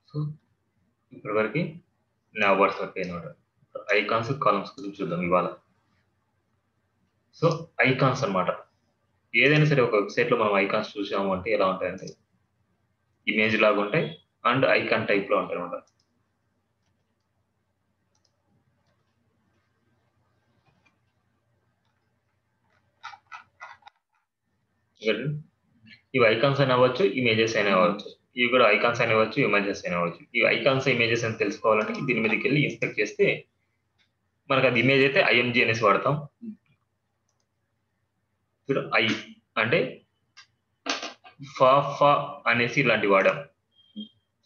So ఇప్పటివరకు నావర్స్ వరకు అనమాట. ఐకాన్స్ కాలమ్స్ గురించి చూద్దాం ఇవాళ. సో ఐకాన్స్ అన్నమాట. ఏదైనా సరే ఒక వెబ్సైట్ లో మనం ఐకాన్స్ చూసాము అంటే ఎలా ఉంటాయంటే ఇమేజ్ లాగా ఉంటాయి అండ్ ఐకాన్ టైప్ లో ఉంటాయి అనమాట. ఇవి ఐకాన్స్ అయినా అవ్వచ్చు, ఇమేజెస్ అయినా అవ్వచ్చు. ఇవి కూడా ఐకాన్స్ అయినా అవ్వచ్చు, ఇమేజెస్ అయినా అవ్వచ్చు. ఇవి ఐకాన్స్ ఇమేజెస్ అని తెలుసుకోవాలంటే దీని మీదకి వెళ్ళి ఇన్స్పెక్ట్ చేస్తే మనకు అది ఇమేజ్ అయితే ఐఎంజీ అనేసి వాడతాం. ఇప్పుడు ఐ అంటే ఫా అనేసి ఇలాంటి వాడాం.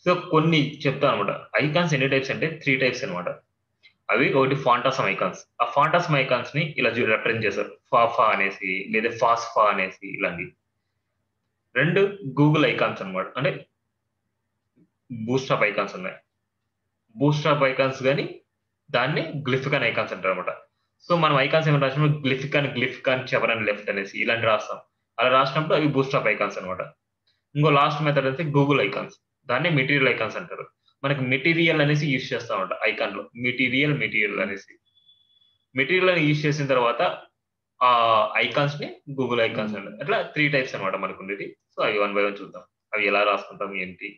సో కొన్ని చెప్తాను అనమాట. ఐకాన్స్ ఎన్ని టైప్స్ అంటే 3 టైప్స్ అనమాట. అవి ఒకటి ఫాంటాసమ్ ఐకాన్స్. ఆ ఫాంటాసమ్ ఐకాన్స్ ని ఇలా రిప్రజెంట్ చేశారు. ఫా అనేసి లేదా ఫా అనేసి ఇలాంటి. 2 గూగుల్ ఐకాన్స్ అన్నమాట. అంటే బూస్ట్రాప్ ఐకాన్స్ ఉన్నాయి. బూస్ట్రాప్ ఐకాన్స్ గాని దాన్ని గ్లిఫికన్ ఐకాన్స్ అంటారు అనమాట. సో మనం ఐకాన్స్ ఏమైనా రాసినప్పుడు గ్లిఫికన్ చెవరన్ లెఫ్ట్ అనేసి ఇలాంటి రాస్తాం. అలా రాసినప్పుడు అవి బూస్ట్రాప్ ఐకాన్స్ అనమాట. ఇంకో లాస్ట్ మెథడ్ అయితే గూగుల్ ఐకాన్స్. దాన్ని మెటీరియల్ ఐకాన్స్ అంటారు. మనకి మెటీరియల్ అనేసి యూజ్ చేస్తాం అనమాట ఐకాన్ లో. మెటీరియల్ అనేసి. మెటీరియల్ అని యూజ్ చేసిన తర్వాత ఆ ఐకాన్స్ ని గూగుల్ ఐకాన్స్ అంటారు. అట్లా 3 టైప్స్ అనమాట మనకు ఉండేది. సో అవి 1 బై 1 చూద్దాం. అవి ఎలా రాసుకుంటాం ఏంటి.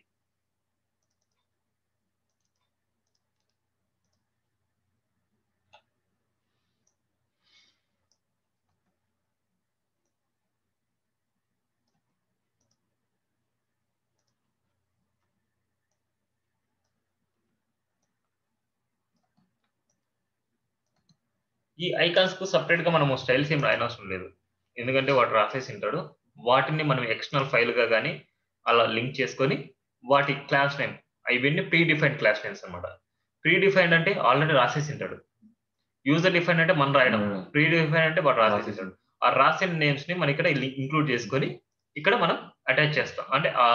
ఈ ఐకాన్స్ కు సెపరేట్ గా మనము స్టైల్స్ ఏం రాయనవసరం లేదు. ఎందుకంటే వాడు రాసేసి ఉంటాడు. వాటిని మనం ఎక్స్టర్నల్ ఫైల్ గా గానీ అలా లింక్ చేసుకొని వాటి క్లాస్ నేమ్ ఇవన్నీ ప్రీ డిఫైన్డ్ క్లాస్ నేమ్స్ అనమాట. ప్రీ డిఫైన్డ్ అంటే ఆల్రెడీ రాసేసి ఉంటాడు. యూజర్ డిఫైన్ అంటే మనం రాయడం. ప్రీ డిఫైన్ అంటే వాడు రాసేసి ఉంటాడు. ఆ రాసిన నేమ్స్ ని మనం ఇక్కడ ఇంక్లూడ్ చేసుకొని ఇక్కడ మనం అటాచ్ చేస్తాం. అంటే ఆ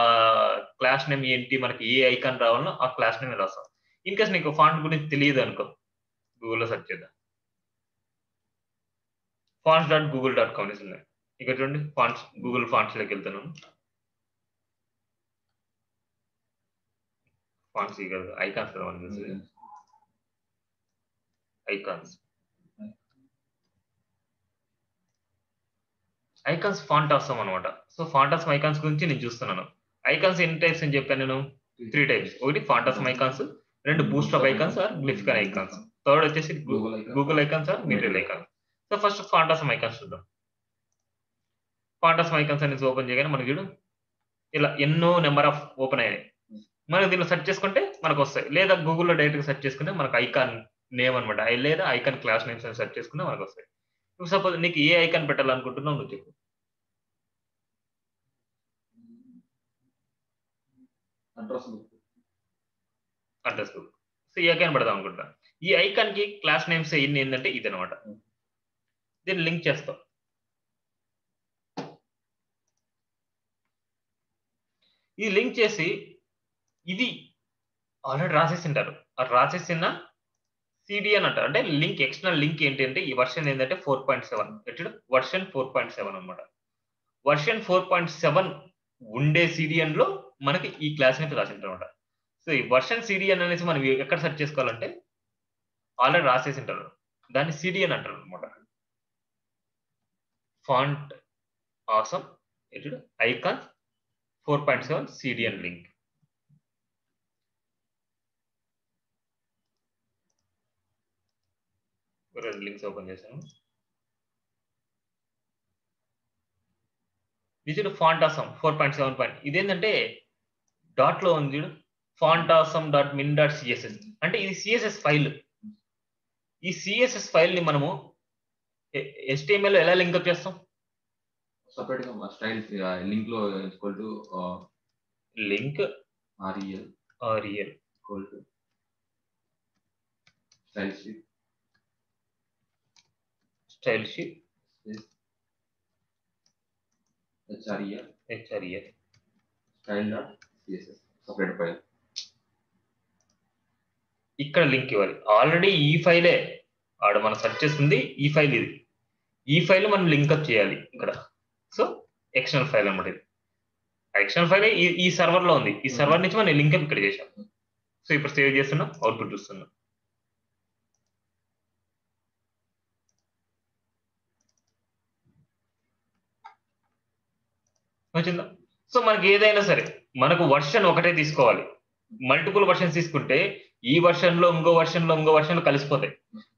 క్లాస్ నేమ్ ఏంటి, మనకి ఏ ఐకాన్ రావాలనో ఆ క్లాస్ నేమ్ రాస్తాం. ఇన్ కేస్ నీకు ఫాంట్ గురించి తెలియదు అనుకో, గూగుల్లో సెర్చ్ చేద్దాం. fonts.google.com అనేసి ఉన్నాయి. ఇక్కడ చూడండి ఫాంట్స్, గూగుల్ ఫాంట్స్ లోకి వెళ్తున్నాను. ఫాంట్స్ ఇక్కడ ఐకాన్స్ కదా మనకి తెలిసేది. ఐకాన్స్ ఫాంటాసమ్ అనమాట. సో ఫాంటాసమ్ ఐకాన్స్ గురించి నేను చూస్తున్నాను. ఐకాన్స్ ఎన్ని టైప్స్ అని చెప్పాను నేను? 3 టైప్స్. ఒకటి font awesome icons, 2 bootstrap icons or glyphicon icons, third వచ్చేసి Google icons or material icons. So first font awesome icons చూద్దాం. ఫాంటాసమ్ ఐకాన్స్ అనేది ఓపెన్ చేయగానే మనకి చూడు ఇలా ఎన్నో నెంబర్ ఆఫ్ ఓపెన్ అయ్యాయి. మనం దీనిలో సెర్చ్ చేసుకుంటే మనకు వస్తాయి. లేదా గూగుల్లో డైరెక్ట్ గా సెర్చ్ చేసుకుంటే మనకు ఐకాన్ నేమ్ అనమాట. లేదా ఐకాన్ క్లాస్ నేమ్స్ అని సెర్చ్ చేసుకుంటే మనకు వస్తాయి. ఇప్పుడు సపోజ్ నీకు ఏ ఐకాన్ పెట్టాలనుకుంటున్నావు నువ్వు చెప్పు. Address book. సో ఈ ఐకాన్ పెడదాం అనుకుంటా. ఈ ఐకాన్ కి క్లాస్ నేమ్స్ ఎన్ని ఏంటంటే ఇది అనమాట. దీన్ని లింక్ చేస్తాం. ఇది లింక్ చేసి ఇది ఆల్రెడీ రాసేసింటారు. ఆ రాసేసిన సిడిఎన్ అంటారు. అంటే లింక్ ఎక్స్టర్నల్ లింక్ ఏంటి అంటే ఈ వర్షన్ ఏంటంటే 4.7 వర్షన్ 4.7 అనమాట. వర్షన్ 4.7 ఉండే సిడిఎన్ లో మనకి ఈ క్లాస్ నేమ్స్ రాసింటారు అనమాట. సో ఈ వర్షన్ సిడిఎన్ అనేసి మనం ఎక్కడ సెర్చ్ చేసుకోవాలంటే ఆల్రెడీ రాసేసింటారు. దాన్ని సిడిఎన్ అంటారు అనమాట. Font awesome icon 4.7 CDN link. రెండు లింక్స్ ఓపెన్ చేశాను. ఇది ఫాంట్ ఆసమ్ 4.7. ఇదేంటంటే డాట్ లో ఉంది చూడు, font awesome dot min dot CSS అంటే ఇది సిఎస్ఎస్ ఫైల్. ఈ సిఎస్ఎస్ ఫైల్ ని మనము HTML లో ఎలా లింక్అప్ చేస్తాం? సెపరేట్ గా స్టైల్ లింక్ లో equal to link rel equal to style sheet hrel style dot CSS separate file. ఇక్కడ లింక్ ఇవ్వాలి. ఆల్రెడీ ఈ ఫైలే ఆడ మనం సెర్చ్ చేస్తుంది ఈ ఫైల్. ఇది ఈ ఫైల్ మనం లింక్అప్ చేయాలి ఇక్కడ. సో ఎక్స్టర్నల్ ఫైల్ అన్నమాట. ఇది ఎక్స్టర్నల్ ఫైల్ ఈ సర్వర్ లో ఉంది. ఈ సర్వర్ నుంచి మనం లింక్అప్ ఇక్కడ చేసాం. సో ఇప్పుడు సేవ్ చేస్తున్నాం, అవుట్పుట్ చూస్తున్నాం. వచ్చిందా? సో మనకి ఏదైనా సరే మనకు వర్షన్ ఒకటే తీసుకోవాలి. మల్టిపుల్ వర్షన్స్ తీసుకుంటే ఈ వర్షన్ లో ఇంకో వర్షన్ లో ఇంకో వర్షన్ లో కలిసిపోతాయి.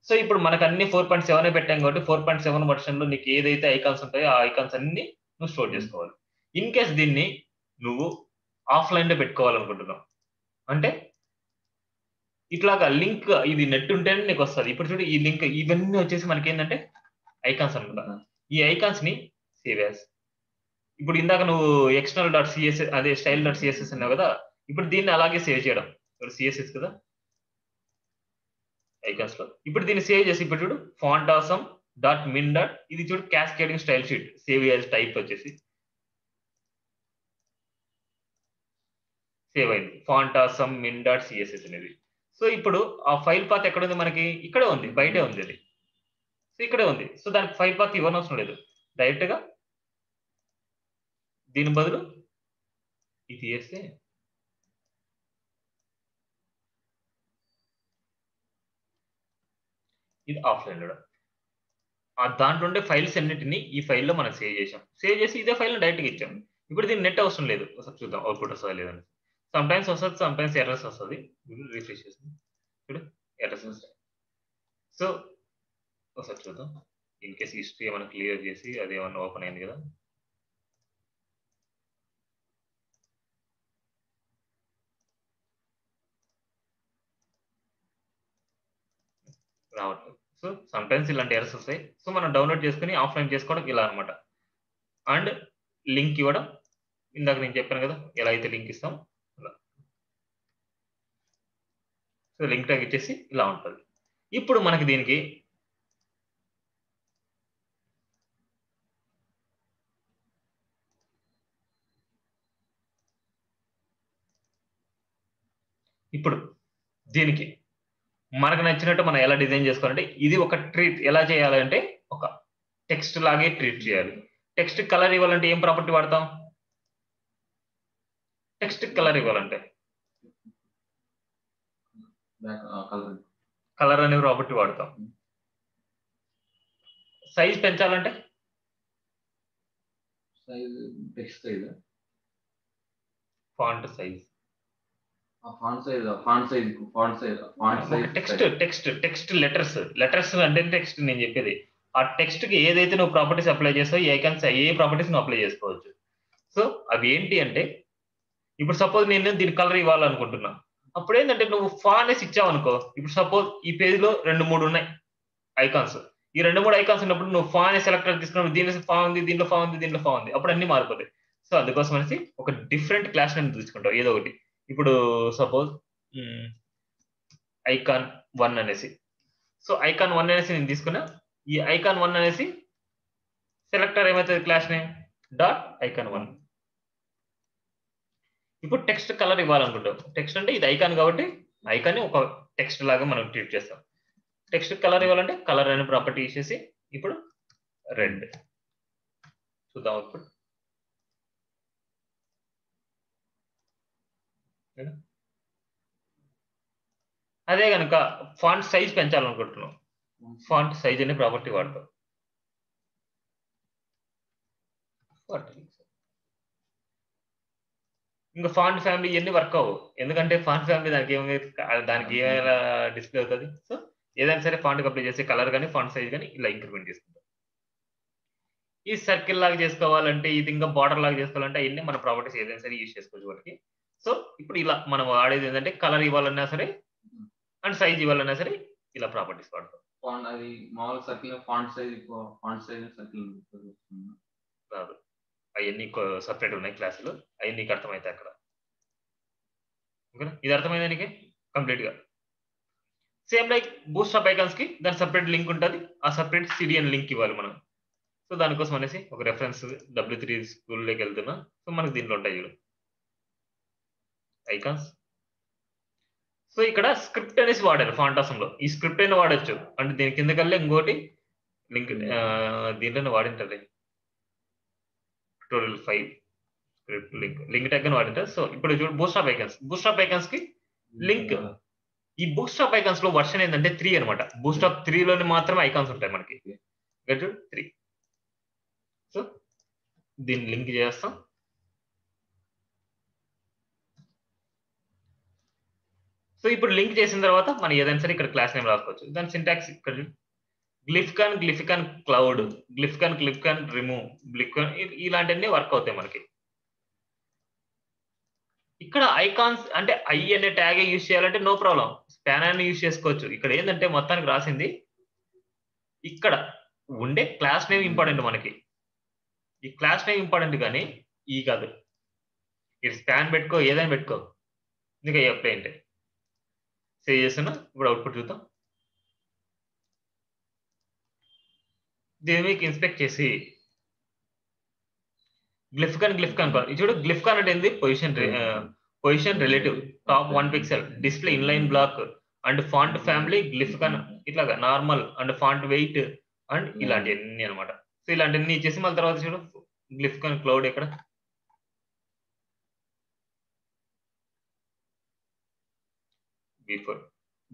సో ఇప్పుడు మనకు అన్ని 4.7 పెట్టాం కాబట్టి 4.7 వర్షన్ లో నీకు ఏదైతే ఐకాన్స్ ఉంటాయో ఆ ఐకాన్స్ అన్ని నువ్వు స్టోర్ చేసుకోవాలి. ఇన్ కేస్ దీన్ని నువ్వు ఆఫ్లైన్ లో పెట్టుకోవాలనుకుంటున్నావు అంటే ఇట్లాగా లింక్ ఇది నెట్ ఉంటేనే నీకు వస్తుంది. ఇప్పుడు చూడు ఈ లింక్ ఇవన్నీ వచ్చేసి మనకి ఏంటంటే ఐకాన్స్ అనుకుంటా. ఈ ఐకాన్స్ ని సేవ్ యాస్. ఇప్పుడు ఇందాక నువ్వు ఎక్స్టర్నల్ డాట్ సిఎస్ఎస్ అదే స్టైల్ డాట్ సిఎస్ఎస్ అన్నావు కదా, ఇప్పుడు దీన్ని అలాగే సేవ్ చేయడం. ఇప్పుడు సిఎస్ఎస్ కదా ఐకాన్స్ లో. ఇప్పుడు దీన్ని సేవ్ చేసి ఇప్పుడు చూడు font awesome dot min dot ఇది చూడు cascading style sheet save as type వచ్చేసి సేవ్ అయింది. Font awesome min dot CSS అనేది. సో ఇప్పుడు ఆ ఫైల్ పాత్ ఎక్కడ ఉంది మనకి? ఇక్కడే ఉంది, బయటే ఉంది అది. సో ఇక్కడే ఉంది. సో దానికి ఫైల్ పాత్ ఇవ్వనవసరం లేదు. డైరెక్ట్ గా దీని బదులు ఇది చేస్తే ఇది ఆఫ్లైన్ లో దాంట్లో ఉండే ఫైల్స్ అన్నిటిని ఈ ఫైల్లో మనం సేవ్ చేసాం. సేవ్ చేసి ఇదే ఫైల్ డైరెక్ట్గా ఇచ్చాం. ఇప్పుడు దీనికి నెట్ అవసరం లేదు. ఒకసారి చూద్దాం అవుట్పుట్ వస్తుందా లేదని. సమ్ టైమ్స్ వస్తుంది, సమ్ టైమ్స్ ఎర్రర్స్ వస్తుంది. రిఫ్రెష్ చేసి చూడు ఎర్రర్స్ వస్తాయి. సో ఒకసారి చూద్దాం. ఇన్ కేస్ హిస్టరీ ఏమైనా క్లియర్ చేసి అది ఏమన్నా ఓపెన్ అయింది కదా. రావట్లేదు. సో సమ్ టైమ్స్ ఇలాంటి ఎర్రర్స్ వస్తాయి. సో మనం డౌన్లోడ్ చేసుకుని ఆఫ్లైన్ చేసుకోవడం ఇలా అనమాట. అండ్ లింక్ ఇవ్వడం ఇందాక నేను చెప్పాను కదా ఎలా అయితే లింక్ ఇస్తాం అలా. సో లింక్ ట్యాగ్ ఇచ్చేసి ఇలా ఉంటుంది. ఇప్పుడు మనకి దీనికి ఇప్పుడు దీనికి మనకు నచ్చినట్టు మనం ఎలా డిజైన్ చేసుకోవాలంటే ఇది ఒక ట్రీట్ ఎలా చేయాలంటే ఒక టెక్స్ట్ లాగే ట్రీట్ చేయాలి. టెక్స్ట్ కలర్ ఇవ్వాలంటే ఏం ప్రాపర్టీ వాడతాం? టెక్స్ట్ కలర్ ఇవ్వాలంటే కలర్ అనే ప్రాపర్టీ వాడతాం. సైజ్ పెంచాలంటే ఫాంట్ సైజ్. టెక్స్ట్ లెటర్స్ అంటే టెక్స్ట్ నేను చెప్పేది. ఆ టెక్స్ట్ కి ఏదైతే నువ్వు ప్రాపర్టీస్ అప్లై చేస్తావు ఈ ఐకాన్స్ ఏ ప్రాపర్టీస్ నువ్వు అప్లై చేసుకోవచ్చు. సో అవి ఏంటి అంటే ఇప్పుడు సపోజ్ నేను దీని కలర్ ఇవ్వాలనుకుంటున్నా. అప్పుడు ఏంటంటే నువ్వు ఫాంట్ ఇచ్చావు అనుకో. ఇప్పుడు సపోజ్ ఈ పేజ్ లో 2-3 ఉన్నాయి ఐకాన్స్. ఈ 2-3 ఐకాన్స్ ఉన్నప్పుడు నువ్వు ఫాంట్ సెలెక్టర్ తీసుకున్నప్పుడు దీనిలో ఫా ఉంది, దీంట్లో ఫా ఉంది, దీంట్లో ఫా ఉంది. అప్పుడు అన్ని మారిపోతాయి. సో అందుకోసం అనేసి ఒక డిఫరెంట్ క్లాస్ నేను తీసుకుంటావు ఏదో ఒకటి. ఇప్పుడు సపోజ్ ఐకాన్ 1 అనేసి. సో ఐకాన్ 1 అనేసి నేను తీసుకున్నా. ఈ ఐకాన్ 1 అనేసి సెలెక్టర్ ఏమవుతుంది క్లాస్ నేమ్ డాట్ ఐకాన్ 1. ఇప్పుడు టెక్స్ట్ కలర్ ఇవ్వాలనుకుంటాం. టెక్స్ట్ అంటే ఇది ఐకాన్ కాబట్టి ఐకాన్ ఒక టెక్స్ట్ లాగా మనం ట్రీట్ చేస్తాం. టెక్స్ట్ కలర్ ఇవ్వాలంటే కలర్ అనే ప్రాపర్టీ ఇచ్చేసి ఇప్పుడు రెడ్ చూద్దాం అవుట్పుట్. అదే కనుక ఫాంట్ సైజ్ పెంచాలనుకుంటున్నాం. ఫాంట్ సైజ్ అనే ప్రాపర్టీ వాడతాం. ఇంకా ఫాంట్ ఫ్యామిలీ ఇవన్నీ వర్క్ అవ్వవు. ఎందుకంటే ఫాంట్ ఫ్యామిలీ దానికి ఏమైనా డిస్ప్లే అవుతుంది. సో ఏదైనా సరే ఫాంట్ అప్లై చేసే కలర్ కానీ ఫాంట్ సైజ్ కానీ ఇలా ఇంక్రిమెంట్ చేసుకుంటాం. ఈ సర్కిల్ లాగా చేసుకోవాలంటే ఇది ఇంకా బార్డర్ లాగా చేసుకోవాలంటే అవన్నీ మన ప్రాపర్టీస్ ఏదైనా సరే యూజ్ చేసుకోవచ్చు వాటికి. సో ఇప్పుడు ఇలా మనం వాడేది ఏంటంటే కలర్ ఇవ్వాలన్నా సరే అండ్ సైజ్ ఇవ్వాలన్నా సరే ఇలా ప్రాపర్టీస్ వాడతాం. అది మామూలు సర్కిల్ ఫాంట్ సైజ్ సర్కిల్ రాదు. అవన్నీ సపరేట్ ఉన్నాయి క్లాసులు. అవి నీకు అర్థమవుతాయి అక్కడ. ఓకేనా? ఇది అర్థమైందా నీకు కంప్లీట్ గా? సేమ్ లైక్ బూస్ట్రాప్ ఐకాన్స్ కి దాని సపరేట్ లింక్ ఉంటుంది. ఆ సపరేట్ సిడిఎన్ లింక్ ఇవ్వాలి మనం. సో దానికోసం అనేసి ఒక రెఫరెన్స్ W3 స్కూల్లోకి వెళ్తున్నా. సో మనకి దీంట్లో ఉంటాయి చూడు ఐకాన్స్. సో ఇక్కడ స్క్రిప్ట్ అనేసి వాడారు ఫాంటాసమ్ లో. ఈ స్క్రిప్ట్ అయినా వాడచ్చు. అంటే దీని కిందకల్లా ఇంకోటి లింక్ దీంట్లోనే వాడింటారు. Tutorial 5 స్క్రిప్ట్ లింక్ ట్యాగ్ అని వాడింటారు. సో ఇప్పుడు చూడు బూస్ట్రాప్ ఐకాన్స్ కి లింక్ ఈ బూస్ట్రాప్ ఐకాన్స్ లో వర్షన్ ఏంటంటే 3 అనమాట. బూస్ట్రాప్ 3 లోని మాత్రమే ఐకాన్స్ ఉంటాయి మనకి. ఇక్కడ చూడు 3. సో దీన్ని లింక్ చేస్తాం. సో ఇప్పుడు లింక్ చేసిన తర్వాత మనం ఏదైనా సరే ఇక్కడ క్లాస్ నేమ్ రాసుకోవచ్చు. దాని సింటాక్స్ ఇక్కడ గ్లిఫికన్ క్లౌడ్, గ్లిఫికన్ రిమూవ్, ఇలాంటివన్నీ వర్క్ అవుతాయి మనకి. ఇక్కడ ఐకాన్స్ అంటే ఐ అనే ట్యాగ్ యూజ్ చేయాలంటే నో ప్రాబ్లం, స్పానర్ యూజ్ చేసుకోవచ్చు. ఇక్కడ ఏంటంటే మొత్తానికి రాసింది ఇక్కడ ఉండే క్లాస్ నేమ్ ఇంపార్టెంట్ మనకి. ఈ క్లాస్ నేమ్ ఇంపార్టెంట్ కానీ ఈ కాదు. ఇది స్పాన్ పెట్టుకో, ఏదైనా పెట్టుకో, ఇంకా అప్లై అంటే సేవ్ చేస్తున్నా. ఇప్పుడు అవుట్పుట్ చూద్దాం. దీన్ని మీకు ఇన్స్పెక్ట్ చేసి గ్లిఫికన్ ఇది చూడు. గ్లిఫికన్ అంటే ఏంది? Position relative, top 1 pixel, display inline block and font family glyphicon, ఇట్లాగా normal and font weight and ఇలాంటివన్నీ అనమాట. సో ఇలాంటివన్నీ ఇచ్చేసి మళ్ళీ తర్వాత చూడు గ్లిఫికన్ క్లౌడ్ ఇక్కడ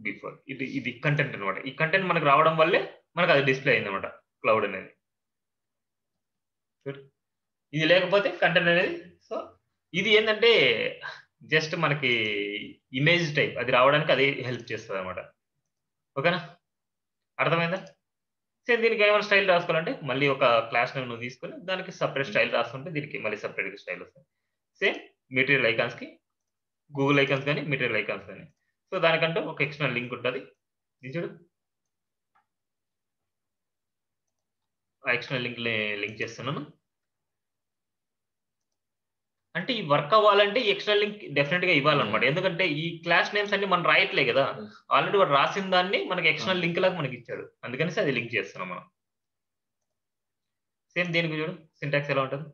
బిఫోర్ ఇది కంటెంట్ అనమాట. ఈ కంటెంట్ మనకు రావడం వల్లే మనకు అది డిస్ప్లే అయింది అనమాట క్లౌడ్ అనేది. ఇది లేకపోతే కంటెంట్ అనేది. సో ఇది ఏంటంటే జస్ట్ మనకి ఇమేజ్ టైప్ అది రావడానికి అది హెల్ప్ చేస్తుంది అనమాట. ఓకేనా, అర్థమైందా? సేమ్ దీనికి ఏమైనా స్టైల్ రాసుకోవాలంటే మళ్ళీ ఒక క్లాస్ నేమ్ నువ్వు తీసుకొని దానికి సపరేట్ స్టైల్ రాసుకుంటే దీనికి మళ్ళీ సపరేట్ స్టైల్ వస్తుంది. సేమ్ మెటీరియల్ ఐకాన్స్ కి గూగుల్ ఐకాన్స్ కానీ మెటీరియల్ ఐకాన్స్ కానీ. సో దానికంటూ ఒక ఎక్స్టర్నల్ లింక్ ఉంటుంది. ఇది చూడు, ఆ ఎక్స్టర్నల్ లింక్ చేస్తున్నాను. అంటే ఈ వర్క్ అవ్వాలంటే ఎక్స్టర్నల్ లింక్ డెఫినెట్ గా ఇవ్వాలన్నమాట. ఎందుకంటే ఈ క్లాస్ నేమ్స్ అన్ని మనం రాయట్లే కదా, ఆల్రెడీ వాడు రాసిన దాన్ని మనకి ఎక్స్టర్నల్ లింక్ లాగా మనకి ఇచ్చాడు, అందుకనేసి అది లింక్ చేస్తున్నాం మనం. సేమ్ దీనికి చూడు సింటాక్స్ ఎలా ఉంటుంది.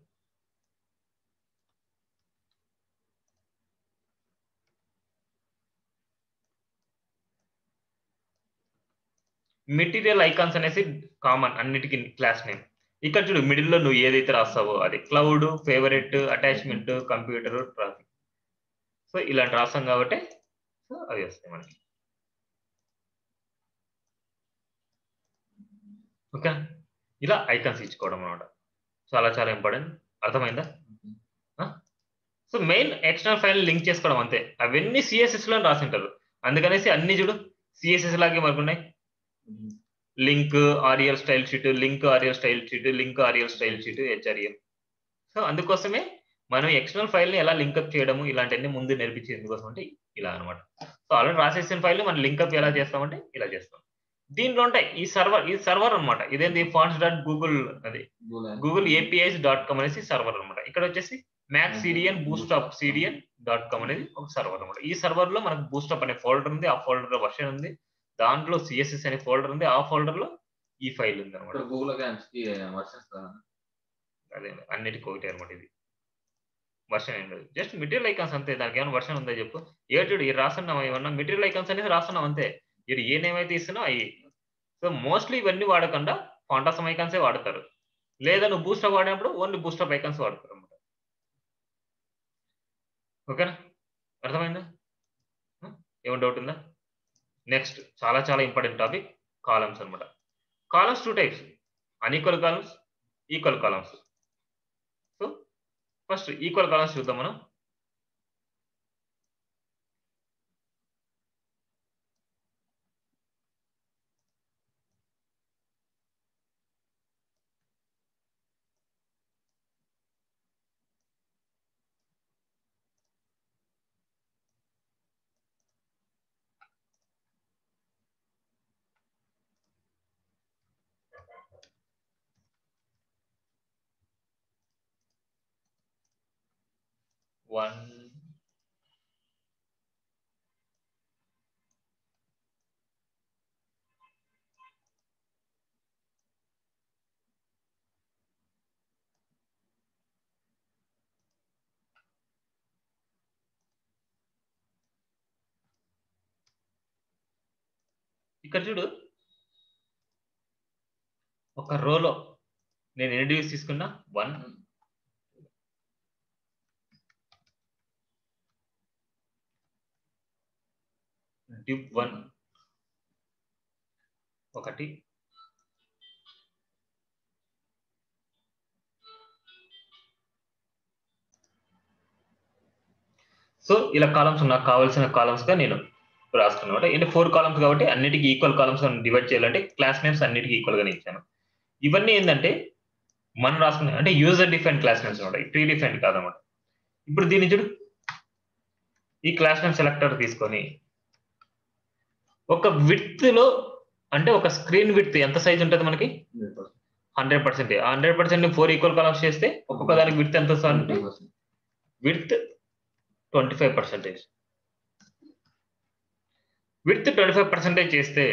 మెటీరియల్ ఐకాన్స్ అనేసి కామన్ అన్నిటికీ క్లాస్ నేమ్. ఇక్కడ చూడు మిడిల్ లో నువ్వు ఏదైతే రాస్తావో అది cloud, favourite, attachment, computer, traffic. So ఇలాంటి రాస్తాం కాబట్టి సో అవి వస్తాయి మనకి. ఓకే, ఇలా ఐకాన్స్ ఇచ్చుకోవడం అనమాట చాలా చాలా ఇంపార్టెంట్. అర్థమైందా? So main external file link చేసుకోవడం అంతే. అవన్నీ సిఎస్ఎస్ లో రాసింటారు, అందుకనేసి అన్ని చూడు సిఎస్ఎస్ లాగే మనకు ఉన్నాయి. Link rel style sheet, link rel style sheet, link rel style sheet, హెచ్ఆర్ఎల్. సో అందుకోసమే మనం ఎక్స్టర్నల్ ఫైల్ ని ఎలా లింకప్ చేయడము ఇలాంటివన్నీ ముందు నేర్పించేది ఎందుకోసం అంటే ఇలా అనమాట. సో ఆల్రెడీ రాసేసిన ఫైల్ మనం లింకప్ ఎలా చేస్తామంటే ఇలా చేస్తాం. దీంట్లో ఉంటాయి ఈ సర్వర్ అనమాట. ఇదేంటి fonts.google అది గూగుల్ APIs.com అనేసి సర్వర్ అనమాట. ఇక్కడ వచ్చేసి మ్యాక్స్ సిడిఎన్ bootstrap.cdn.com అనేది ఒక సర్వర్ అనమాట. ఈ సర్వర్ లో మనకు బూస్టప్ అనే ఫోల్డర్ ఉంది, ఆ ఫోల్డర్ లో వర్షన్ ఉంది, దాంట్లో సిఎస్ఎస్ అనే ఫోల్డర్ ఉంది, ఆ ఫోల్డర్ లో ఈ ఫైల్ ఉంది అనమాట. అదే అన్నిటికీ ఒకటి అనమాట. ఇది వర్షన్ ఏం లేదు, జస్ట్ మెటీరియల్ ఐకాన్స్ అంతే. దానికి ఏమైనా వర్షన్ ఉందో చెప్పు. ఏడు ఇది రాస్తున్నాం ఏమన్నా మెటీరియల్ ఐకాన్స్ అనేది రాస్తున్నాం అంతే. ఇది ఏ నేమ్ అయితే ఇస్తున్నావు అవి. సో మోస్ట్లీ ఇవన్నీ వాడకుండా ఫాంటాసమ్ ఐకాన్సే వాడతారు, లేదా నువ్వు బూస్టప్ వాడినప్పుడు ఓన్లీ బూస్టప్ ఐకాన్స్ వాడతారు అనమాట. ఓకేనా, అర్థమైందా? ఏమైనా డౌట్ ఉందా? నెక్స్ట్ చాలా చాలా ఇంపార్టెంట్ టాపిక్ కాలమ్స్ అనమాట. Columns 2 types, unequal columns, equal columns. So first equal columns చూద్దాం మనం. వన్ ఇక్కడ చూడు, ఒక రోలో నేను ఎన్ని డివిస్ తీసుకున్నా 1, div1 ఒకటి, సో ఇలా కాలమ్స్ నాకు కావాల్సిన కాలమ్స్ గా నేను రాసుకున్నాను. అంటే 4 కాలమ్స్ కాబట్టి అన్నిటికీ ఈక్వల్ కాలమ్స్ డివైడ్ చేయాలంటే క్లాస్ నేమ్స్ అన్నిటికీ ఈక్వల్ గానే ఇచ్చాను. ఇవన్నీ ఏంటంటే మనం రాసుకునే అంటే యూజర్ డిఫైన్ క్లాస్ నేమ్స్ ఉంటాయి, ప్రీ డిఫైన్ కాదన్నమాట. ఇప్పుడు దీన్ని చూడు, ఈ క్లాస్ నేమ్ సెలెక్టర్ తీసుకొని ఒక విడ్త్ లో అంటే ఒక స్క్రీన్ విడ్త్ ఎంత సైజ్ ఉంటుంది మనకి 100%. 100% 4 ఈక్వల్ కాలమ్స్ చేస్తే ఒక్కొక్క దానికి విడ్త్ ఎంత వస్తుంది? విడ్త్ 25%. విడ్త్ 25% చేస్తే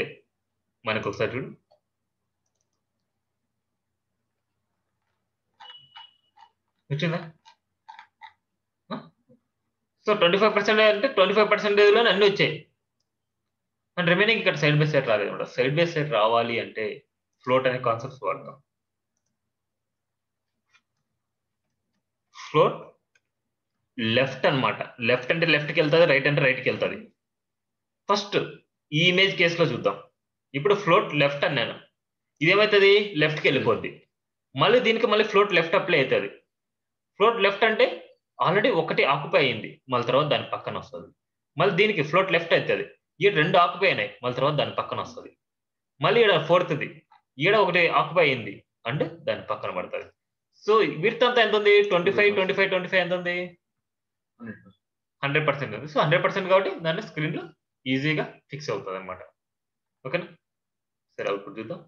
మనకు ఒకసారి చూడు, వచ్చిందా? సో 25% అంటే 25% లోనే అన్ని వచ్చాయి. అండ్ రిమైనింగ్ ఇక్కడ సైడ్ బై సైడ్ రాలేదు అనమాట. సైడ్ బై సైడ్ రావాలి అంటే ఫ్లోట్ అనే కాన్సెప్ట్స్ వాడతాం. ఫ్లోట్ లెఫ్ట్ అన్నమాట. లెఫ్ట్ అంటే లెఫ్ట్కి వెళ్తుంది, రైట్ అంటే రైట్కి వెళ్తుంది. ఫస్ట్ ఈ ఇమేజ్ కేసులో చూద్దాం. ఇప్పుడు ఫ్లోట్ లెఫ్ట్ అన్నాను, ఇదేమవుతుంది? లెఫ్ట్కి వెళ్ళిపోద్ది. మళ్ళీ దీనికి మళ్ళీ ఫ్లోట్ లెఫ్ట్ అప్లై అవుతుంది. ఫ్లోట్ లెఫ్ట్ అంటే ఆల్రెడీ ఒకటి ఆక్యుపై అయింది, మళ్ళీ తర్వాత దాని పక్కన వస్తుంది. మళ్ళీ దీనికి ఫ్లోట్ లెఫ్ట్ అవుతుంది, ఈ 2 ఆక్యుపై అయినాయి, మళ్ళీ తర్వాత దాని పక్కన వస్తుంది. మళ్ళీ ఈడ 4th ఈడ ఒకటి ఆక్యుపై అయింది అంటే దాని పక్కన పడుతుంది. సో విడ్త్ అంతా ఎంత ఉంది? 25 ఎంత ఉంది? 100% ఉంది. సో 100% కాబట్టి దాన్ని స్క్రీన్ లో ఈజీగా ఫిక్స్ అవుతుంది అనమాట. ఓకేనా? సరే అవుట్పుట్ చూద్దాం.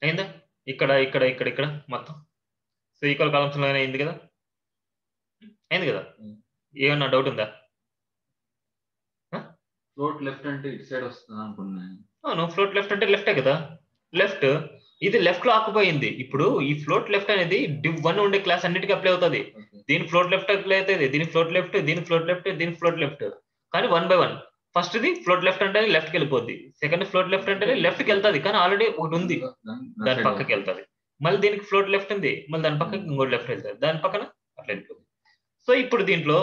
అయిందా? ఇక్కడ ఇక్కడ ఇక్కడ ఇక్కడ మొత్తం సో ఈక్వల్ కాలమ్స్ లో అయింది కదా? అయింది కదా? ఏమన్నా డౌట్ ఉందా? ఫ్లోట్ లెఫ్ట్ అంటే ఇటు సైడ్ వస్తుంది అనుకున్నాను. అవును, ఫ్లోట్ లెఫ్ట్ అంటే లెఫ్టే కదా. లెఫ్ట్ ఇది లెఫ్ట్ లో ఆక్యుపై అయింది. ఇప్పుడు ఈ ఫ్లోట్ లెఫ్ట్ అనేది div1 ఉండే క్లాస్ అన్నిటికీ అప్లై అవుతుంది. దీని ఫ్లోట్ లెఫ్ట్ అప్లై అవుతుంది, దీని ఫ్లోట్ లెఫ్ట్, దీని ఫ్లోట్ లెఫ్ట్, దీని ఫ్లోట్ లెఫ్ట్. కానీ 1 by 1 first the float left అంటే లెఫ్ట్కి వెళ్ళిపోద్ది, సెకండ్ ఫ్లోట్ లెఫ్ట్ అంటే లెఫ్ట్కి వెళ్తుంది, కానీ ఆల్రెడీ ఒకటి ఉంది దాని పక్కకి వెళ్తుంది. మళ్ళీ దీనికి ఫ్లోట్ లెఫ్ట్ ఉంది, మళ్ళీ దాని పక్కకి ఇంకోటి లెఫ్ట్ వెళ్తుంది, దాని పక్కన అట్లా వెళ్ళిపోతుంది. సో ఇప్పుడు దీంట్లో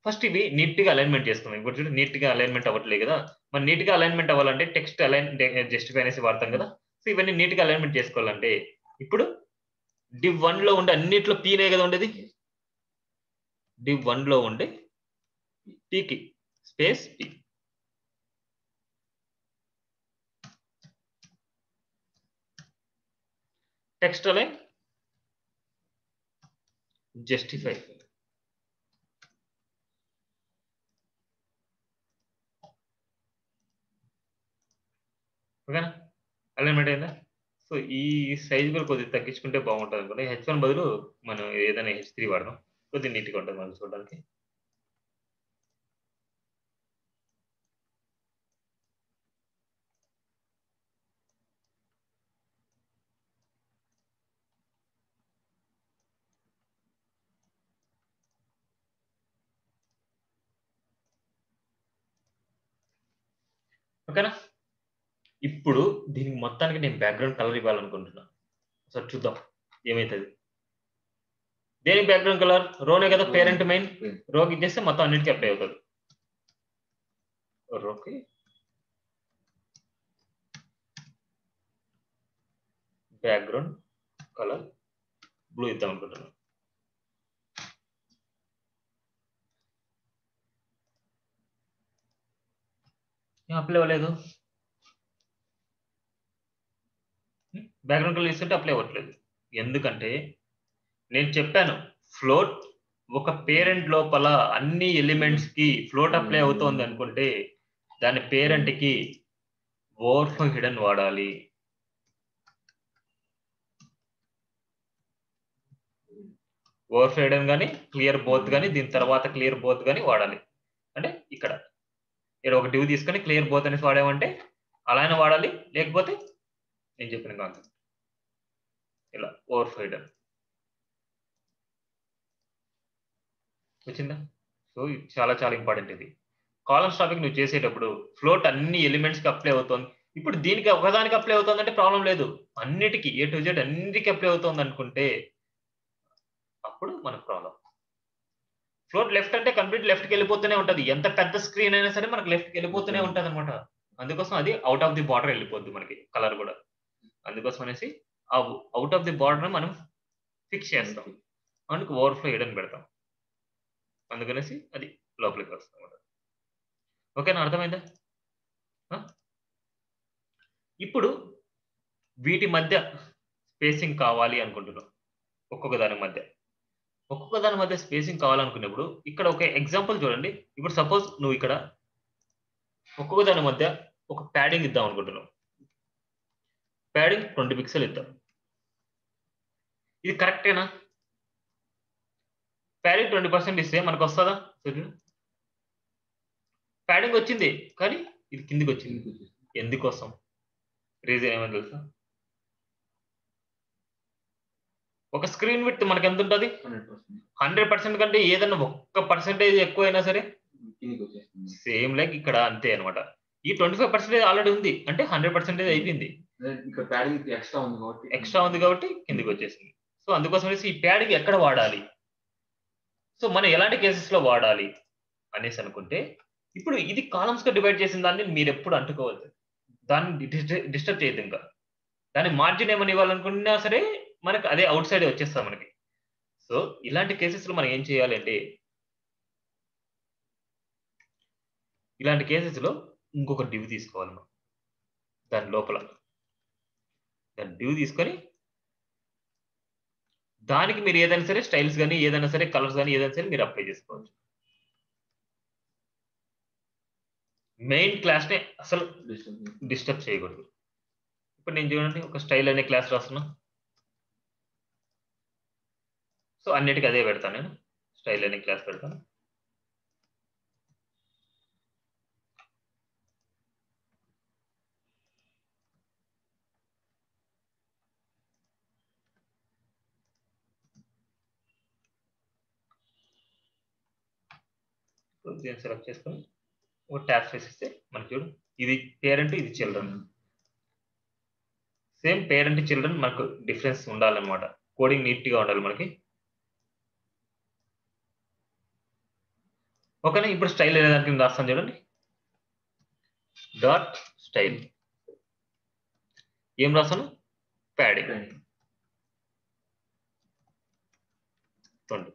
ఫస్ట్ ఇవి నీట్ గా అలైన్మెంట్ చేసుకుందాం. ఇప్పుడు చూడు, నీట్ గా అలైన్మెంట్ అవ్వట్లేదు కదా. మరి నీట్ గా అలైన్మెంట్ అవ్వాలంటే టెక్స్ట్ అలైన్ జస్టిఫై అనేసి వాడతాం కదా. సో ఇవన్నీ నీట్ గా అలైన్మెంట్ చేసుకోవాలంటే ఇప్పుడు div1 లో ఉండే అన్నిట్లో పీనే కదా ఉండేది. div1 లో ఉండే పీకి space P, text align justify. ఓకేనా? అలైన్మెంట్ అయిందా? సో ఈ సైజ్ కూడా కొద్దిగా తగ్గించుకుంటే బాగుంటుంది అనుకోండి. H1 బదులు మనం ఏదైనా H3 వాడదాం, కొద్దిగా నీట్గా ఉంటుంది మనం చూడడానికి. ఓకేనా? ఇప్పుడు దీనికి మొత్తానికి నేను బ్యాక్గ్రౌండ్ కలర్ ఇవ్వాలనుకుంటున్నా. సో చూద్దాం ఏమైతుంది. దేనికి బ్యాక్గ్రౌండ్ కలర్? రోనే కదా పేరెంట్ మెయిన్, రోకి ఇచ్చేస్తే మొత్తం అన్నిటికీ అప్లై అవుతుంది. రోకి బ్యాక్గ్రౌండ్ కలర్ బ్లూ ఇద్దాం అనుకుంటున్నాను. ఏం అప్లై అవ్వలేదు. బ్యాక్గ్రౌండ్ కలర్ ఇస్తుంటే అప్లై అవ్వట్లేదు. ఎందుకంటే నేను చెప్పాను, ఫ్లోట్ ఒక పేరెంట్ లోపల అన్ని ఎలిమెంట్స్ కి ఫ్లోట్ అప్లై అవుతోంది అనుకుంటే దాని పేరెంట్ కి ఓవర్ఫ్లో హిడెన్ వాడాలి. ఓవర్ఫ్లో హిడెన్ కానీ క్లియర్ బోత్ కానీ దీని తర్వాత క్లియర్ బోత్ కానీ వాడాలి. అంటే ఇక్కడ ఒక డివ్ తీసుకొని క్లియర్ బోత్ అనేసి వాడామంటే అలా అయినా వాడాలి, లేకపోతే నేను చెప్పిన కాన్సెప్ట్ ఇలా ఓవర్ఫ్లో హిడెన్ వచ్చిందా. సో ఇది చాలా చాలా ఇంపార్టెంట్. ఇది కాలమ్స్ టాపిక్ నువ్వు చేసేటప్పుడు ఫ్లోట్ అన్ని ఎలిమెంట్స్ కి అప్లై అవుతుంది. ఇప్పుడు దీనికి ఒకదానికి అప్లై అవుతుంది అంటే ప్రాబ్లం లేదు, అన్నిటికీ A to Z అన్నిటికీ అప్లై అవుతుంది అనుకుంటే అప్పుడు మనకు ప్రాబ్లం. ఫ్లోట్ లెఫ్ట్ అంటే కంప్లీట్ లెఫ్ట్కి వెళ్ళిపోతూనే ఉంటుంది. ఎంత పెద్ద స్క్రీన్ అయినా సరే మనకి లెఫ్ట్కి వెళ్ళిపోతూనే ఉంటుంది అనమాట. అందుకోసం అది అవుట్ ఆఫ్ ది బార్డర్ వెళ్ళిపోద్ది మనకి కలర్ కూడా. అందుకోసం అనేసి ఆ అవుట్ ఆఫ్ ది బార్డర్ మనం ఫిక్స్ చేస్తాం. అందుకు ఓవర్ఫ్లో ఎడని పెడతాం. అందుకనేసి అది లోపలికి వస్తుంది అనమాట. ఓకేనా, అర్థమైందా? ఇప్పుడు వీటి మధ్య స్పేసింగ్ కావాలి అనుకుంటున్నాం. ఒక్కొక్క దాని మధ్య స్పేసింగ్ కావాలనుకున్నప్పుడు ఇక్కడ ఒక ఎగ్జాంపుల్ చూడండి. ఇప్పుడు సపోజ్ నువ్వు ఇక్కడ ఒక్కొక్క దాని మధ్య ఒక ప్యాడింగ్ ఇద్దాం అనుకుంటున్నావు. ప్యాడింగ్ 20 పిక్సెల్ ఇద్దాం. ఇది కరెక్టేనా? ప్యాడింగ్ 20% ఇస్తే మనకు వస్తుందా? ప్యాడింగ్ వచ్చింది కానీ ఇది కిందికి వచ్చింది. ఎందుకోసం? రీజన్ ఏమని తెలుసా? ఒక స్క్రీన్ విడ్త్ మనకి ఎంత ఉంటుంది? 100% కంటే ఏదన్నా ఒక్క పర్సెంటేజ్ ఎక్కువైనా సరే సేమ్ లైక్ ఇక్కడ అంతే అనమాట. ఈ 25% ఆల్రెడీ ఉంది అంటే 100% అయిపోయింది. ఎక్స్ట్రా ఉంది కాబట్టి కిందికి వచ్చేసింది. సో అందుకోసం ఈ ప్యాడింగ్ ఎక్కడ వాడాలి, సో మనం ఎలాంటి కేసెస్ లో వాడాలి అనేసి అనుకుంటే, ఇప్పుడు ఇది కాలమ్స్ గా డివైడ్ చేసిన దాన్ని మీరు ఎప్పుడు అంటుకోవద్దు. దాన్ని డిస్టర్బ్ చేయొద్దు. ఇంకా దాని మార్జిన్ ఏమని ఇవ్వాలనుకున్నా సరే మనకు అదే అవుట్ సైడ్ వచ్చేస్తాం మనకి. సో ఇలాంటి కేసెస్ లో మనం ఏం చేయాలంటే, ఇలాంటి కేసెస్ లో ఇంకొక డివ్ తీసుకోవాలి మనం. దాని లోపల దాని డివ్ తీసుకొని దానికి మీరు ఏదైనా సరే స్టైల్స్ కానీ ఏదైనా సరే కలర్స్ కానీ ఏదైనా సరే మీరు అప్లై చేసుకోవచ్చు. మెయిన్ క్లాస్ ని అసలు డిస్టర్బ్ చేయకూడదు. ఇప్పుడు నేను చూడండి ఒక స్టైల్ అనే క్లాస్ రాస్తున్నా. సో అన్నిటికీ అదే పెడతాను, నేను స్టైల్ అనే క్లాస్ పెడతాను. దీన్ని సెలెక్ట్ చేసుకొని ఒక ట్యాబ్ చేసిస్తే మనకి చూడు ఇది పేరెంట్, ఇది చిల్డ్రన్. సేమ్ పేరెంట్ చిల్డ్రన్ మనకు డిఫరెన్స్ ఉండాలన్నమాట. కోడింగ్ నీట్ గా ఉండాలి మనకి. ఓకేనా? ఇప్పుడు స్టైల్ అనే దానికి రాస్తాను చూడండి. డాట్ స్టైల్ ఏం రాస్తాను? ప్యాడింగ్ 20.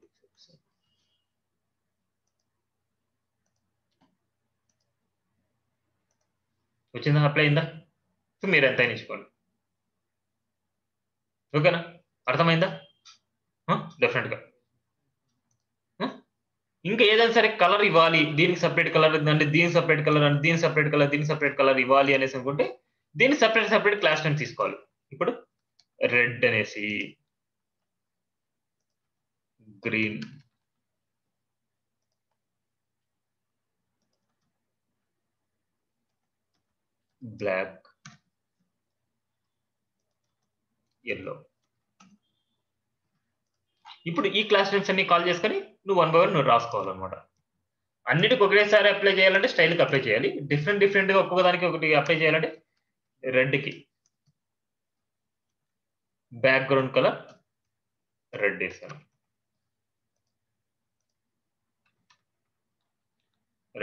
వచ్చిందా? అప్లై అయిందా? సో మీరు ఎంత ఇచ్చుకోండి. ఓకేనా? అర్థమైందా? డెఫినెట్ గా. ఇంకా ఏదైనా సరే కలర్ ఇవ్వాలి, దీనికి సపరేట్ కలర్ అంటే దీనికి సపరేట్ కలర్ అంటే దీనికి సపరేట్ కలర్ దీనికి సపరేట్ కలర్ ఇవ్వాలి అనేసి అనుకుంటే దీన్ని సపరేట్ క్లాస్ నేమ్ తీసుకోవాలి. ఇప్పుడు రెడ్ అనేసి, గ్రీన్, బ్లాక్, ఎల్లో. ఇప్పుడు ఈ క్లాస్ నేమ్స్ అన్ని కాల్ చేసుకొని నువ్వు 1 by 1 నువ్వు రాసుకోవాలన్నమాట. అన్నిటికి ఒకటేసారి అప్లై చేయాలంటే స్టైల్కి అప్లై చేయాలి. డిఫరెంట్ గా ఒక్కొక్క దానికి ఒకటి అప్లై చేయాలంటే రెడ్కి బ్యాక్గ్రౌండ్ కలర్ రెడ్ వేసాను.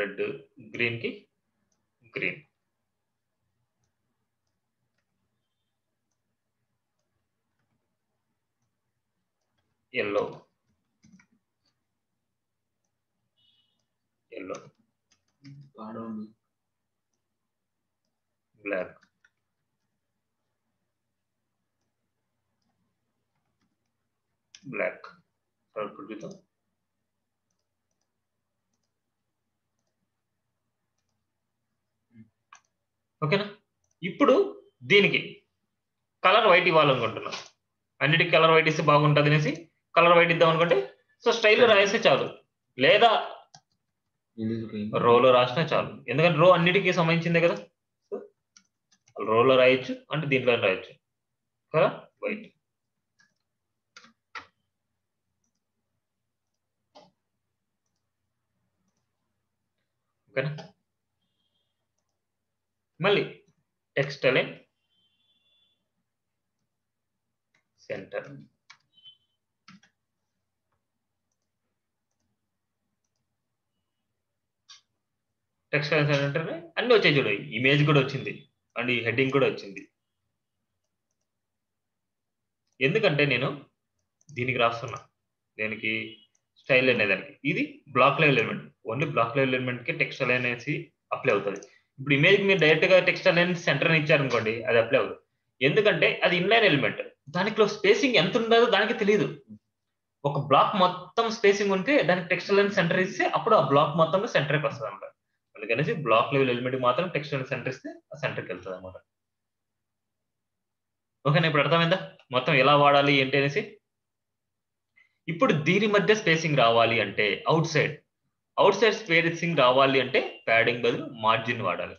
రెడ్, గ్రీన్ కి green, yellow, yellow, black, black. చూద్దాం. ఓకేనా? ఇప్పుడు దీనికి కలర్ వైట్ ఇవ్వాలనుకుంటున్నాం. అన్నిటికి కలర్ వైట్ ఇస్తే బాగుంటుంది అనేసి కలర్ వైట్ ఇద్దాం అనుకుంటే సో స్టైల్ రాస్తే చాలు, లేదా రోలో రాసినా చాలు. ఎందుకంటే రో అన్నిటికీ సంబంధించిందే కదా. రోలో రాయొచ్చు అంటే దీంట్లో రాయొచ్చు కదా, వైట్. ఓకేనా? మళ్ళీ text align centre, text elements అంటే అన్ని వచ్చాయి చూడు, ఇమేజ్ కూడా వచ్చింది అండ్ ఈ హెడ్డింగ్ కూడా వచ్చింది. ఎందుకంటే నేను దీనికి రాస్తున్నా, దేనికి స్టైల్ అనేదానికి. ఇది block level element, only block level element కి టెక్స్ట్ అలైన్ అనేసి అప్లై అవుతుంది. ఇప్పుడు ఇమేజ్ మీరు డైరెక్ట్ గా టెక్స్ట్ అలైన్ సెంటర్ ఇచ్చారనుకోండి, అది అప్లై అవ్వదు. ఎందుకంటే అది ఇన్లైన్ ఎలిమెంట్, దానిలో స్పేసింగ్ ఎంత ఉండదో దానికి తెలియదు. ఒక బ్లాక్ మొత్తం స్పేసింగ్ ఉంటే దానికి టెక్స్ట్ అలైన్ సెంటర్ ఇస్తే అప్పుడు ఆ బ్లాక్ మొత్తం సెంటర్కి వస్తుంది అనమాట. అందుకనేసి బ్లాక్ లెవెల్ ఎలిమెంట్ మాత్రం టెక్స్ట్ అలైన్ సెంటర్ ఇస్తే ఆ సెంటర్కి వెళ్తుంది అనమాట. ఓకేనా, ఇప్పుడు అర్థమైందా మొత్తం ఎలా వాడాలి ఏంటి అనేసి. ఇప్పుడు దీని మధ్య స్పేసింగ్ రావాలి అంటే అవుట్ సైడ్ స్పేసింగ్ రావాలి అంటే ప్యాడింగ్ బదులు మార్జిన్ వాడాలి.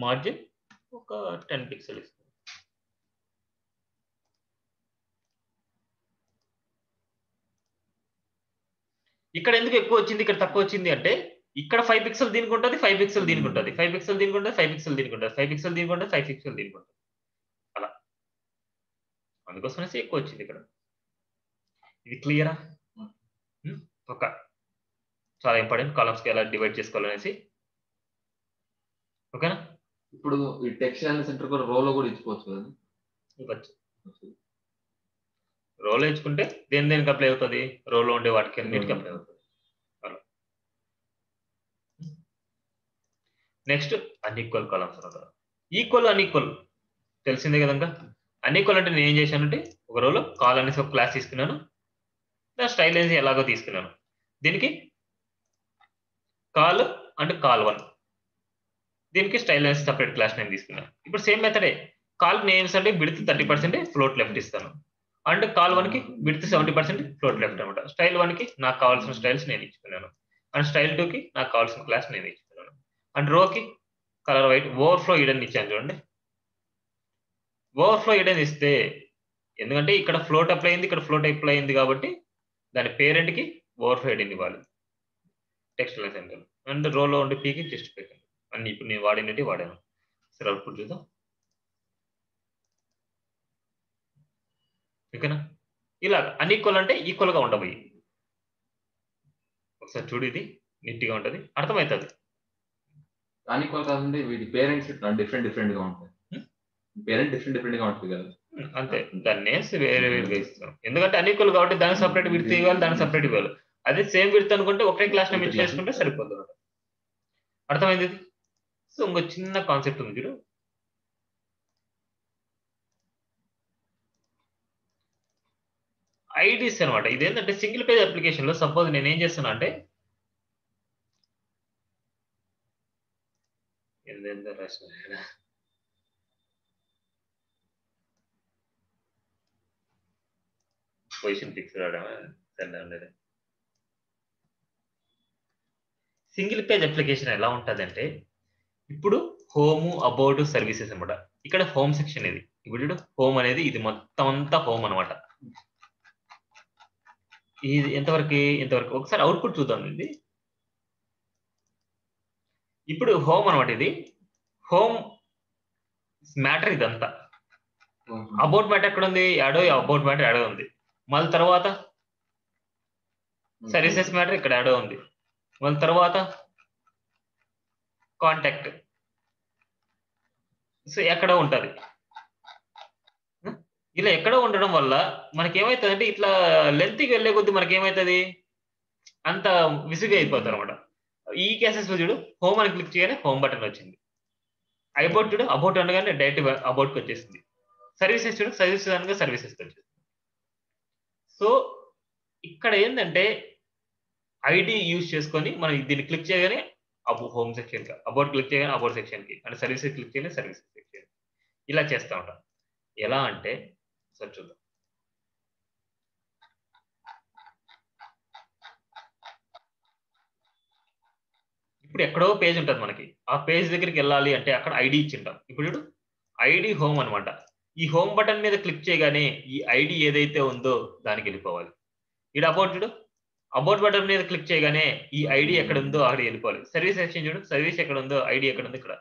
మార్జిన్ ఒక 10 పిక్సెల్ ఇస్తుంది. ఇక్కడ ఎందుకు ఎక్కువ వచ్చింది ఇక్కడ తక్కువ వచ్చింది అంటే, ఇక్కడ 5 పిక్సెల్ దీనికి ఉంటుంది, 5 పిక్సెల్ దీనికి ఉంటుంది, 5 పిక్సెల్ దీనికి ఉంటుంది, 5 పిక్సెల్ దీనికి ఉంటుంది, 5 పిక్సెల్ దీనికి ఉంటుంది, 5 పిక్సెల్ దీనికి ఉంటుంది, అలా. అందుకోసమేసి ఎక్కువ వచ్చింది ఇక్కడ. ఇది క్లియరా? ఒక చాలా ఇంపార్టెంట్, కాలమ్స్ కి ఎలా డివైడ్ చేసుకోవాలనేసి. ఓకేనా. ఇప్పుడు ఈ టెక్స్ట్ అలైన్ సెంటర్ కూడా రోలో కూడా ఇచ్చుకోవచ్చు కదా? ఇవ్వచ్చు. రోలో ఇచ్చుకుంటే దేనికి అప్లై అవుతుంది, రోలో ఉండే వాటికి అన్నిటికీ అప్లై అవుతుంది. అలా. నెక్స్ట్ అన్ఈక్వల్ కాలమ్స్ అన్నమాట. ఈక్వల్ అన్ఈక్వల్ తెలిసిందే కదంగా. అన్ఈక్వల్ అంటే నేను ఏం చేశానంటే, ఒక రోలో కాల్ అనేసి ఒక క్లాస్ తీసుకున్నాను, దాని స్టైల్ అనేసి ఎలాగో తీసుకున్నాను. దీనికి కాల్ అండ్ కాల్1, దీనికి స్టైల్ అనేసి సపరేట్ క్లాస్ నేమ్ తీసుకున్నాను. ఇప్పుడు సేమ్ మెథడే, కాల్ నేమ్స్ అంటే విడ్త్ 30% ఫ్లోట్ లెఫ్ట్ ఇస్తాను, అండ్ కాల్1 కి విడ్త్ 70% ఫ్లోట్ లెఫ్ట్ అనమాట. స్టైల్1 కి నాకు కావాల్సిన స్టైల్స్ నేను ఇచ్చుకున్నాను, అండ్ స్టైల్2 కి నాకు కావాల్సిన క్లాస్ నేను ఇచ్చుకున్నాను, అండ్ రో కి కలర్ వైట్ ఓవర్ఫ్లో ఇడని ఇచ్చాను చూడండి. ఓవర్ఫ్లో ఇడని ఇస్తే, ఎందుకంటే ఇక్కడ ఫ్లోట్ అప్లై అయింది, ఇక్కడ ఫ్లోట్ అప్లై అయింది కాబట్టి దాని పేరెంట్ కి ఓవర్ఫ్లో ఇడని ఇవ్వాలి టెక్స్ట్ అలైన్ సెంటర్, అండ్ రోలో ఉండే పీకి జస్ట్ పెట్టండి. అన్ని ఇప్పుడు నేను వాడినట్టు వాడాను. సరే అవుట్పుట్ చూద్దాం. ఓకేనా. ఇలా అన్ఈక్వల్ అంటే ఈక్వల్ గా ఉండబోయి. ఒకసారి చూడు, ఇది నీట్ గా ఉంటది, అర్థమవుతుంది. అన్ఈక్వల్ కాదండి, వీటి పేరెంట్స్ డిఫరెంట్ గా ఉంటాయి. పేరెంట్ డిఫరెంట్ గా ఉంటుంది కదా. అంతే, దాని నేమ్స్ వేరుగా ఇస్తాం. ఎందుకంటే అన్ఈక్వల్ కాబట్టి దానికి సపరేట్ విడ్త్ ఇవ్వాలి, దానికి సపరేట్ ఇవ్వాలి. అదే సేమ్ విడ్త్ అనుకుంటే ఒకే క్లాస్ నేమ్ ఇచ్చి చేసుకుంటే సరిపోతుంది. అర్థమైంది. సో ఇంకో చిన్న కాన్సెప్ట్ ఉంది చూడు, ఐడీస్ అనమాట. ఇదేంటంటే సింగిల్ పేజ్ అప్లికేషన్ లో సపోజ్ నేను ఏం చేస్తున్నా అంటే, పొజిషన్ ఫిక్స్ రావడం. సింగిల్ పేజ్ అప్లికేషన్ ఎలా ఉంటుంది అంటే, ఇప్పుడు హోమ్ అబౌట్ సర్వీసెస్ అనమాట. ఇక్కడ హోమ్ సెక్షన్ ఇది. ఇప్పుడు హోమ్ అనేది ఇది మొత్తం అంతా హోమ్ అనమాట. ఇది ఎంతవరకు ఒకసారి అవుట్పుట్ చూద్దాం. ఇది ఇప్పుడు హోమ్ అనమాట. ఇది హోమ్ మ్యాటర్ ఇదంతా. అబౌట్ మ్యాటర్ ఎక్కడ ఉంది, అబౌట్ మ్యాటర్ యాడో ఉంది. మళ్ళీ తర్వాత సర్వీసెస్ మ్యాటర్ ఇక్కడ యాడో ఉంది. మళ్ళీ తర్వాత కాంటాక్ట్ సో ఎక్కడో ఉంటుంది. ఇలా ఎక్కడో ఉండడం వల్ల మనకి ఏమవుతుంది అంటే, ఇట్లా లెంత్కి వెళ్ళే కొద్దీ మనకి ఏమవుతుంది, అంత విసుగు అయిపోతుంది అనమాట. ఈ కేసెస్ లో చూడు, హోమ్ అని క్లిక్ చేయగానే హోమ్ బటన్ వచ్చింది. అబౌట్ చూడు, అబౌట్ అనగానే డైరెక్ట్ అబౌట్కి వచ్చేసింది. సర్వీసెస్ చూడు, సర్వీసెస్ అనగా సర్వీసెస్ వచ్చేసింది. సో ఇక్కడ ఏంటంటే ఐడి యూజ్ చేసుకొని మనం దీన్ని క్లిక్ చేయగానే హోమ్ సెక్షన్ కి, అబౌట్ క్లిక్ చేయగానే అబౌట్ సెక్షన్ కి, అంటే సర్వీసెస్ క్లిక్ చేయగానే సర్వీసెస్ సెక్షన్. ఇలా చేస్తూ ఉంటాం. ఎలా అంటే సరే చూద్దాం. ఇప్పుడు ఎక్కడో పేజ్ ఉంటుంది మనకి, ఆ పేజ్ దగ్గరికి వెళ్ళాలి అంటే అక్కడ ఐడి ఇచ్చింటాం. ఇప్పుడు ఐడి హోమ్ అనమాట. ఈ హోమ్ బటన్ మీద క్లిక్ చేయగానే ఈ ఐడి ఏదైతే ఉందో దానికి వెళ్ళిపోవాలి. ఇక్కడ అబౌట్ చూడు, అబౌట్ బటన్ మీద క్లిక్ చేయగానే ఈ ఐడి ఎక్కడ ఉందో అక్కడ వెళ్ళిపోవాలి. సర్వీస్ సెక్షన్ చూడు, సర్వీస్ ఎక్కడ ఉందో ఐడి ఎక్కడ ఉంది ఇక్కడ.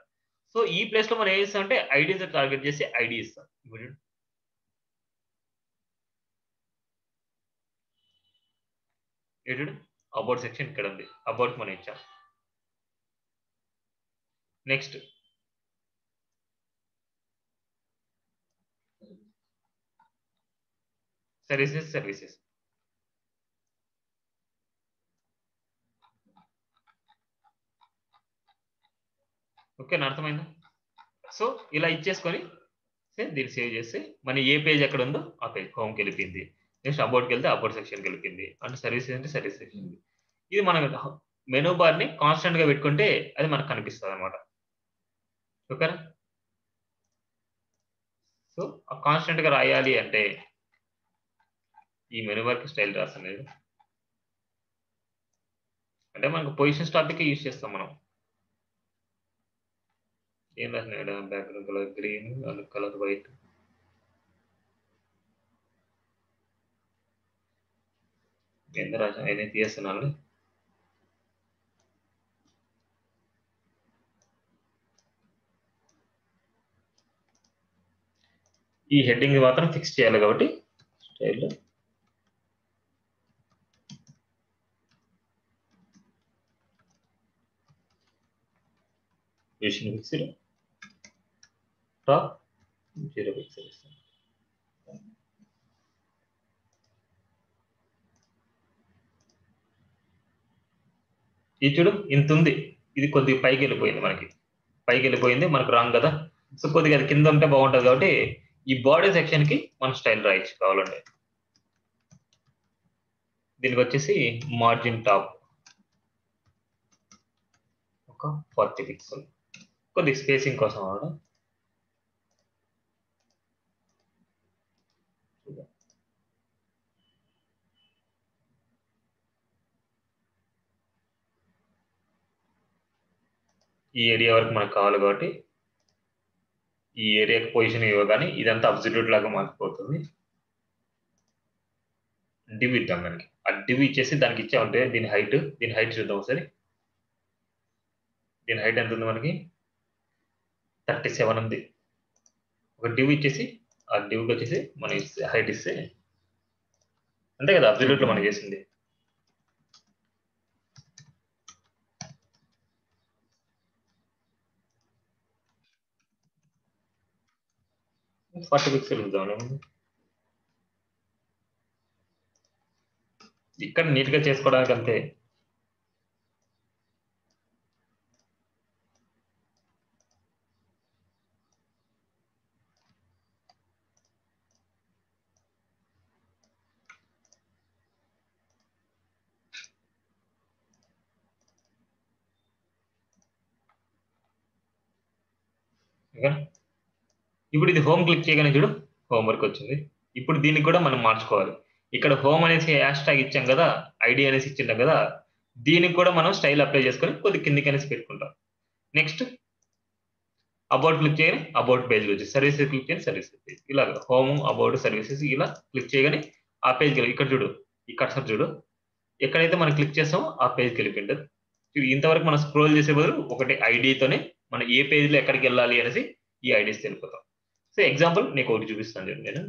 సో ఈ ప్లేస్ లో మనం ఏం ఇస్తాం అంటే ఐడితో టార్గెట్ చేసి ఐడి ఇస్తాం. ఇప్పుడు చూడు, అబౌట్ సెక్షన్ ఇక్కడ ఉంది, అబౌట్ మనం ఇచ్చాం. Next services. ఓకేనా, అర్థమైందా? సో ఇలా ఇచ్చేసుకొని దీన్ని సేవ్ చేస్తే మన ఏ పేజ్ ఎక్కడ ఉందో ఆ పేజ్ హోమ్కి వెళ్ళిపోయింది. నెక్స్ట్ అబౌట్కి వెళ్తే అబౌట్ సెక్షన్కి వెళ్ళిపోయింది. అంటే సర్వీసెస్ అంటే సర్వీస్ సెక్షన్. ఇది మనం మెనూ బార్ని కాన్స్టెంట్గా పెట్టుకుంటే అది మనకు కనిపిస్తుంది అనమాట. ఓకేనా? సో కాన్స్టెంట్గా రాయాలి అంటే ఈ మెనూ బార్కి స్టైల్ రాస్తాను. అంటే మనకు పొజిషన్స్ టాపిక్ యూజ్ చేస్తాం మనం. ఏం రాసిన background colour green and colour white. ఎంత రాసిన అయినా తీస్తున్నాను. ఈ హెడ్డింగ్ మాత్రం ఫిక్స్ చేయాలి కాబట్టి style vision pixel top 0 pixel ఇస్తాను. ఇది చూడు ఇంత ఉంది, ఇది కొద్దిగా పైకి వెళ్ళిపోయింది, మనకు రాంగ్ కదా. సో కొద్దిగా అది కింద ఉంటే బాగుంటుంది కాబట్టి ఈ బాడీ సెక్షన్ కి మనం స్టైల్ రాయొచ్చు కావాలంటే. దీనికి వచ్చేసి మార్జిన్ టాప్ ఒక 40 పిక్సెల్, కొద్దిగా స్పేసింగ్ కోసం అవడం. ఈ ఏరియా వరకు మనకు కావాలి కాబట్టి ఈ ఏరియాకి పొజిషన్ ఇవ్వగానే ఇదంతా అబ్సల్యూట్ లాగా మారిపోతుంది. డివ్ ఇద్దాం దానికి. ఆ డివ్ ఇచ్చేసి దానికి ఇచ్చామంటే దీని హైట్ చూద్దాం ఒకసారి. దీని హైట్ ఎంత ఉంది మనకి? 37 ఉంది. ఒక డివ్ ఇచ్చేసి ఆ డివ్కి వచ్చేసి మనం హైట్ ఇస్తే అంతే కదా అబ్సల్యూట్ లో మనం చేసింది. ఫార్టీ పిక్సెల్ ఇద్దాం. ఇక్కడ నీట్ గా చేసుకోవడానికి అంతే. ఇప్పుడు ఇది హోమ్ క్లిక్ చేయగానే చూడు హోమ్ వర్క్ వచ్చింది. ఇప్పుడు దీన్ని కూడా మనం మార్చుకోవాలి. ఇక్కడ హోమ్ అనేసి హ్యాష్ ట్యాగ్ ఇచ్చాం కదా, ఐడి అనేసి ఇచ్చింటాం కదా, దీనికి కూడా మనం స్టైల్ అప్లై చేసుకొని కొద్ది కిందికి అనేసి పెట్టుకుంటాం. నెక్స్ట్ అబౌట్ క్లిక్ చేయగానే అబౌట్ పేజ్ వచ్చి సర్వీసెస్ క్లిక్ చేయని సర్వీసెస్ పేజ్, ఇలా హోమ్ అబౌట్ సర్వీసెస్ ఇలా క్లిక్ చేయగానే ఆ పేజ్కి ఇక్కడ చూడు, ఈ కర్సర్ చూడు, ఎక్కడైతే మనం క్లిక్ చేస్తామో ఆ పేజ్కి వెళ్ళిపోయింటుంది. ఇంతవరకు మనం స్క్రోల్ చేసే బదులు ఒకటి ఐడితోనే మనం ఏ పేజ్లో ఎక్కడికి వెళ్ళాలి అనేసి ఈ ఐడీస్ తెలిపోతాం. సో ఎగ్జాంపుల్ నీకు ఒకటి చూపిస్తాను చూడండి. నేను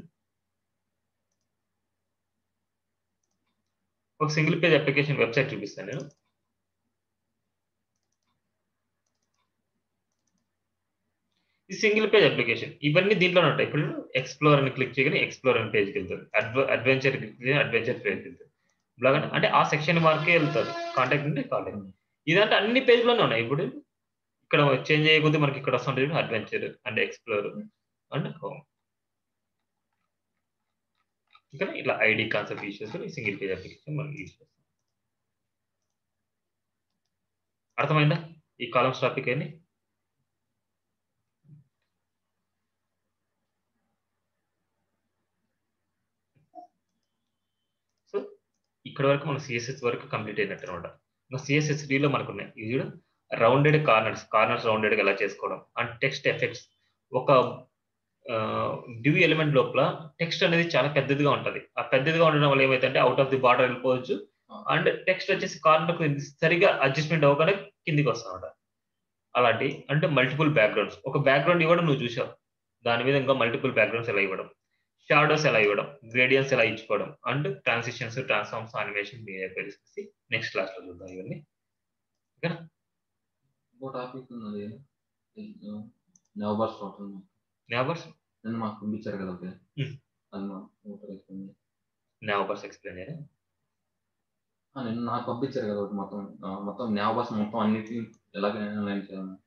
ఒక సింగిల్ పేజ్ అప్లికేషన్ వెబ్సైట్ చూపిస్తాను. నేను ఈ సింగిల్ పేజ్ అప్లికేషన్ ఇవన్నీ దీంట్లోనే ఉంటాయి. ఇప్పుడు ఎక్స్ప్లోర్ అని క్లిక్ చేయగానే ఎక్స్ప్లోర్ అని పేజ్కి వెళ్తుంది. అడ్వెంచర్ క్లిక్ చేయగానే అడ్వెంచర్ పేజ్కి వెళ్తుంది. బ్లాగ్ అంటే ఆ సెక్షన్ వరకే వెళ్తుంది. కాంటాక్ట్ అంటే కాంటాక్ట్. ఇదంటే అన్ని పేజ్లోనే ఉన్నాయి. ఇప్పుడు ఇక్కడ చేంజ్ చేయకపోతే మనకి ఇక్కడ వస్తుంటుంది adventure and explore and home. ఇక్కడ ఇట్లా ఐడి కాన్సెప్ట్ యూజ్ చేసుకొని సింగిల్ పేజ్ అప్లికేషన్ మనం యూజ్ చేస్తాం. అర్థమైందా ఈ కాలమ్స్ టాపిక్ అని? సో ఇక్కడ వరకు మన సిఎస్ఎస్ వరకు కంప్లీట్ అయినట్టు అనమాట. ఇంకా సిఎస్ఎస్ లో మనకు ఉన్నాయి ఇది రౌండెడ్ కార్నర్స్ రౌండెడ్ ఎలా చేసుకోవడం అండ్ టెక్స్ట్ ఎఫెక్ట్స్. ఒక డివ్ ఎలిమెంట్ లోపల టెక్స్ట్ అనేది చాలా పెద్దదిగా ఉంటుంది. ఆ పెద్దదిగా ఉండడం వల్ల ఏమైతే అవుట్ ఆఫ్ ది బార్డర్ వెళ్ళిపోవచ్చు అండ్ టెక్స్ట్ వచ్చేసి కార్నర్ సరిగా అడ్జస్ట్మెంట్ అవ్వగానే కిందికి వస్తామన్నమాట. అలాంటి అంటే మల్టిపుల్ బ్యాక్గ్రౌండ్స్, ఒక బ్యాక్గ్రౌండ్ ఇవ్వడం నువ్వు చూసావు, దాని మీద ఇంకా మల్టిపుల్ బ్యాక్గ్రౌండ్స్ ఎలా ఇవ్వడం, షాడోస్ ఎలా ఇవ్వడం, గ్రేడియన్స్ ఎలా ఇచ్చుకోవడం and transitions, transforms, animation behaviours next క్లాస్లో చూద్దాం ఇవన్నీ. ఓకేనా? ఇంకో టాపిక్ ఉన్నది నవబర్స్ అవుతుంది. నేబర్స్ నిన్న మాకు పంపించారు కదా ఒకటి. Hmm. అది మాకు నేబర్స్ ఎక్స్ప్లెయిన్ చేయాలి. నిన్న నాకు పంపించారు కదా ఒకటి మొత్తం న్యావబాస్ మొత్తం అన్నిటిని ఎలాగైనా లైన్ చేయాలి.